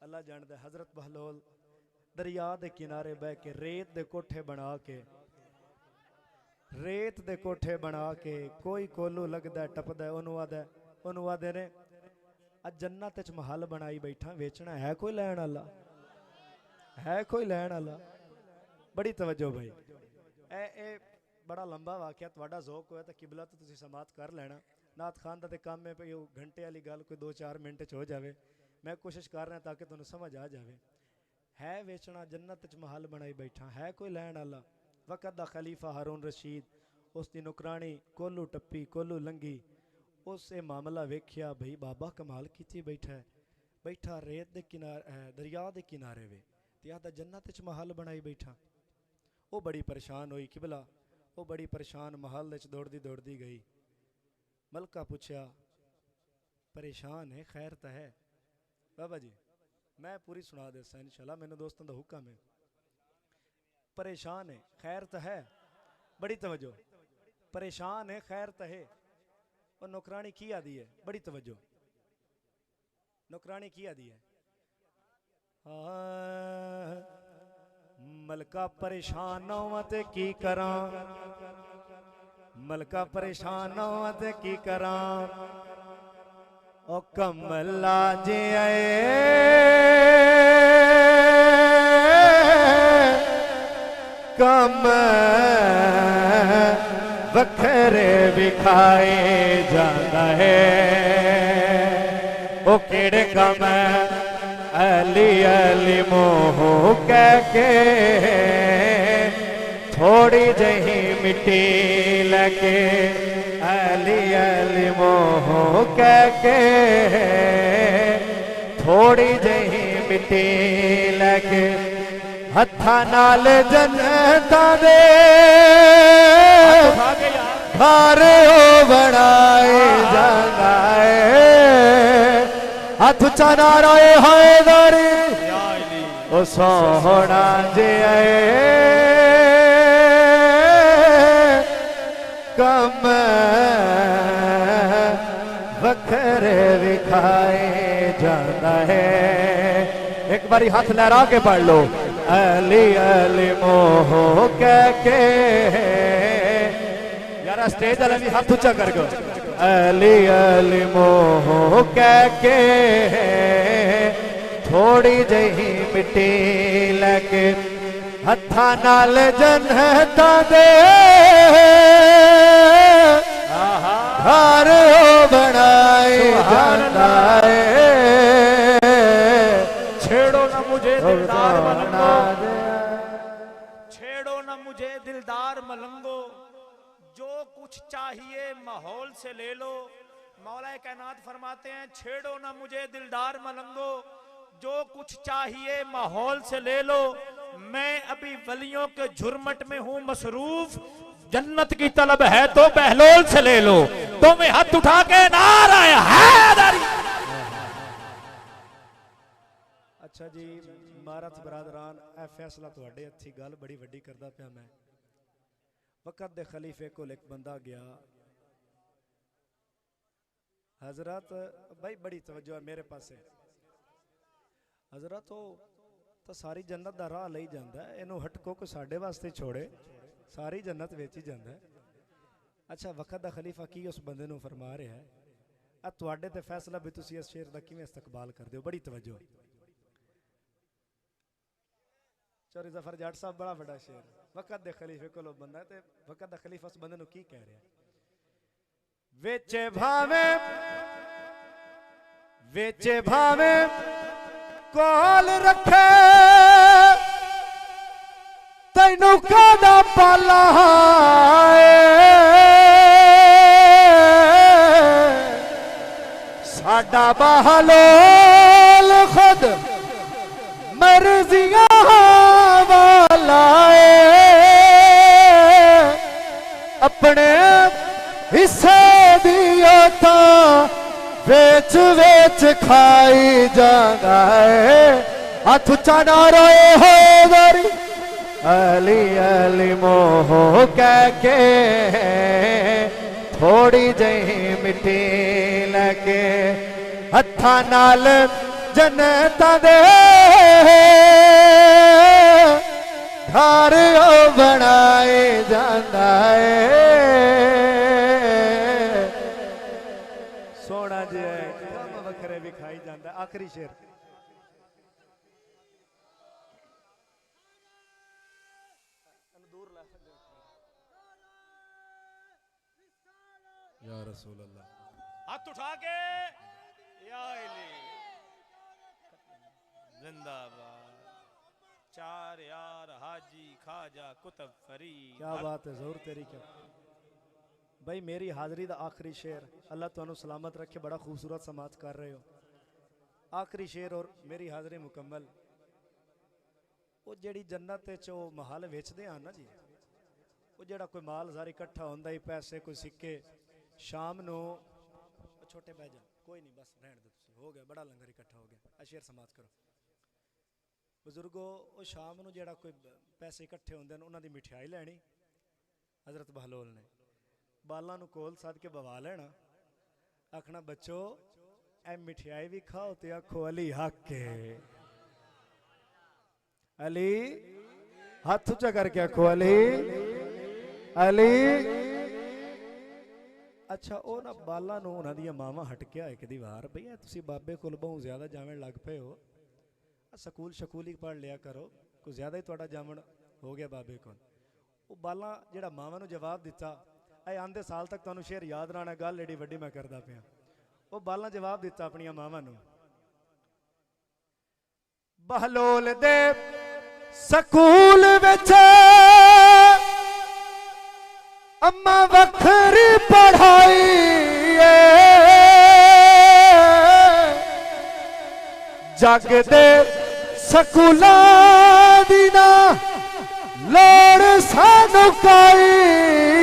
अल्लाह जानदा। हजरत बहलोल दरिया के किनारे बह के रेत के कोठे बना के कोई कोलू लगदा टपदा ओनू आदे ने जन्नत च महल बनाई बैठा, वेचना है कोई लैण वाला? है कोई लैण वाला? बड़ी तवज्जो भाई। ए बड़ा लंबा वाकया, तुहाडा ज़ौक होया तो किबला तो तुसीं समात कर लेना। नात खान का तो काम है भाई, घंटे वाली गल कोई 2-4 मिनट च हो जाए। मैं कोशिश कर रहा ताकि तुहानूं समझ आ जाए। है वेचना, जन्नत च महल बनाई बैठा, है कोई लैण वाला? वक़्त दा खलीफा हारून रशीद, उसकी नुकरानी कोलू टप्पी, कोलू लंघी, उसे मामला वेख्या भाई बाबा कमाल की बैठा रेत के किनारे, दरिया के किनारे वे ते आदा जन्नत च महल बनाई बैठा। वो बड़ी परेशान हुई किबला, वो बड़ी परेशान महल च दौड़दी गई। मलका पूछया परेशान है, खैर तो है? बाबा जी मैं पूरी सुना देसा इंशाल्लाह, मैंने दोस्तों का हुक्म है। परेशान है, खैर तो है? बड़ी तवज्जो। परेशान है, खैर तो है? और नौकरानी की आदि है? बड़ी तवज्जो। नौकरानी की आदि है? मलका परेशान होवां ते की करां, मलका परेशान होवां ते की करां। ओ कमला जे आए कम वखरे विखाए जाता है। ओ केड़े कम अली अली मोह कह के थोड़ी जही मिट्टी लगे, अली अली मोह कह के थोड़ी जही मिट्टी लगे। हत्था नाल जन्नतां दे घर बनाए जांदा है। हथ चना रोए होए दरी ओ सोहना जे आए कम वखरे विखाए जाता है। एक बारी हाथ लहरा के पढ़ लो, अली अली मोह कह के। यार स्टेज वाले भी हाथ ऊंचा कर गो। अली अली मोह कह के थोड़ी जही मिट्टी लगे। हत्था नाल जन्नतां दे घर बनाए जाता है। छेड़ो ना मुझे दिलदार मलंगो, छेड़ो ना मुझे दिलदार मलंगो, जो कुछ चाहिए माहौल से ले लो। मौला कायनात फरमाते हैं छेड़ो ना मुझे दिलदार मलंगो, जो कुछ चाहिए माहौल से ले लो। मैं अभी वलियों के झुरमट में हूं मसरूफ, जन्नत की तलब है तो बहलोल से ले लो। तो मैं हाथ उठा के नारा हैदरी। अच्छा जी मारत बरादरान, ए फैसला तुहाडे हत्थी, गल बड़ी वड्डी करदा पिया मैं। वक़्त दे खलीफे को एक बंदा गया, हजरत भाई बड़ी तवज्जो है मेरे पासे। हजरत तो सारी जन्नत दा राह लई जांदा है, इनू हटको को साडे वास्ते छोड़े, सारी जन्नत वेची जांदा है। अच्छा वक़्त दा खलीफा की उस बंदे नू फरमा रहा है, आ तुहाडे ते फैसला भी तुसीं इस शेर दा किवें इस्तकबाल करदे हो। बड़ी तवज्जो। चौरी जफर जाट साहब बड़ा बड़ा शेर। वक़्त दे खलीफे को बंदा है, वक़्त दा खलीफा उस बंदे नू की कह रहा है? वेचे भावे कोल रखे तैनू कादा पाला साडा बहलोल खुद मर्जियां वाला अपने हिस्से दियो तो वेच वेच खाई जांदा है। हाथ उच्चा ना रोए हो दरी, अली अली मोह कह के थोड़ी जही मिट्टी लगे। हत्था नाल जन्नतां दे घर ओ बनाए जांदा है। सोना जी है काम वखरे भी खाई जांदा। आखिरी शेर या रसूल अल्लाह। हाथ उठा के या इली जिंदाबाद। चार यार हाजी खाजा कुतुब फरीद। क्या बात है ज़रूर तेरी क्या भाई। मेरी हाज़री दा आखिरी शेर, अल्लाह तुहानू सलामत रखे, बड़ा खूबसूरत समाज कर रहे हो। आखिरी शेर और मेरी हाज़री मुकम्मल। वो जेड़ी जन्नत चो महल वेचते हैं ना जी, वो जेड़ा कोई माल सारी इकट्ठा होंदा ही, पैसे कोई सिक्के, शाम नू छोटे बह जा कोई नहीं बस रहने दो, हो गया बड़ा लंगर इकट्ठा हो गया। शेर समाज करो बुजुर्गो। वो शाम नू जेड़ा कोई पैसे इकट्ठे होंदे ने, उन्हां दी मिठाई लैनी। हज़रत बहलोल ने बालां नू कोल सद के बवा लेना, आखना बच्चो ए मिठाई भी खाओ ते आखो अली हक है। अली हाथ ऊंचा करके आखो अली अली। अच्छा वो ना बाला नू उन्हां दियां मावां हटकिया एक दी वार, भैया तुसी बाबे कोल बहुत ज़्यादा जावन लग पे हो, स्कूल शकूल ही पढ़ लिया करो, कुछ ज़्यादा ही तुहाडा जावन हो गया बाबे कोल। वो बाला जेड़ा मावां नू जवाब दिता, ऐ आंदे साल तक तुहानू शेर याद रहना, गल एडी वड्डी मैं करदा पिया। वो बाला जवाब दिता अपनियां मावां नू, बहलोल दे स्कूल विच अम्मा वखरी पढ़ाई जग दे स्कूलां दी ना लोड़ सानू काई।